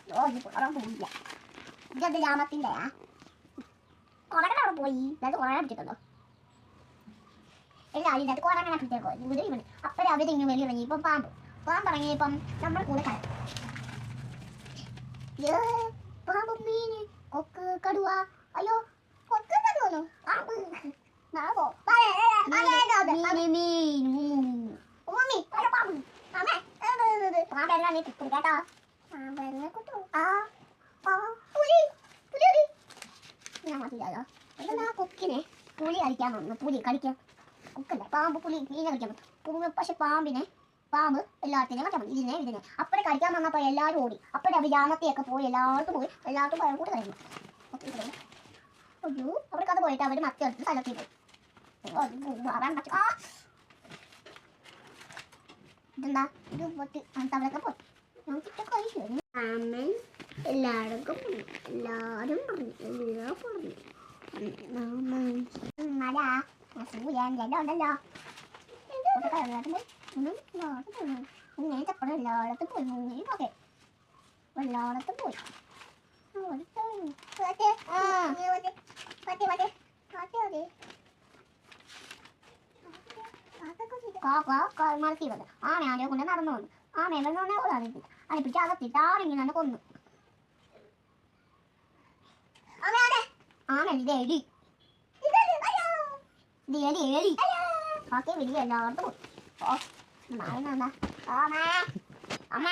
ഇത് കുറെ പോയില്ല. ഇതെന്ത് ജാമത്തിൻ്റെ കുറെ അവിടെ പോയി. അത് കുറെ പിടിച്ചിട്ടുണ്ടോ എല്ലാവരും ഇതിനകത്ത് കുറെ അങ്ങനെ പിടിച്ചേക്കോ. ഇവിടെ ഇവിടെ അപ്പഴേ അവരിങ്ങനെ വലിയ ഇറങ്ങി. ഇപ്പം പാമ്പിറങ്ങിയപ്പം നമ്മുടെ കൂടെ പാമ്പ്, മീന്, കൊക്ക്, കടുവ. അയ്യോ കൊക്ക് കടുവന്നു പാമ്പ് കൊക്കിനെ പുലി കളിക്കാൻ വന്നു. പുലി കളിക്കാൻ കൊക്കല്ല പാമ്പ് പുലി മീനെ കളിക്കാൻ വന്നു. പക്ഷെ പാമ്പ് എല്ലാത്തിനെയും കളിക്കാൻ വന്നു. ഇതിനെ അപ്പഴേ കളിക്കാൻ വന്നപ്പോൾ എല്ലാവരും ഓടി. അപ്പഴേ അവർ ജാമത്തെയൊക്കെ പോയി എല്ലാവർക്കും പോയി കൂടെ കളിക്കുന്നു. അയ്യോ അവിടെ കഥ പോയിട്ട് അവർ മറ്റെടുത്ത് സ്ഥലത്തിൽ പോയി. ഇതെന്താ ഇത് പൊട്ടി തവളൊക്കെ പോയി. അമ്മൻ എല്ലാവർക്കും എല്ലാവരും പറഞ്ഞു എല്ലാം പറഞ്ഞു. മഴ സൂര്യൻ എല്ലാം ഉണ്ടല്ലോ. ഇങ്ങനെ ചപ്പടം എല്ലായിടത്തും പോയി. മുങ്ങിയൊക്കെ എല്ലായിടത്തും പോയി. മറത്തി വന്നു. ആമയാനെ കൊണ്ട് നടന്നു വന്നു. ആമയെ അടുപ്പിച്ച് അകത്തിട്ട് ആരെങ്കിലും തന്നെ കൊന്നു. ആമ ഇത് എലി. ഇത് എലി ഓക്കെ വലിയ എല്ലായിടത്തും പോയി. ഓ അമ്മ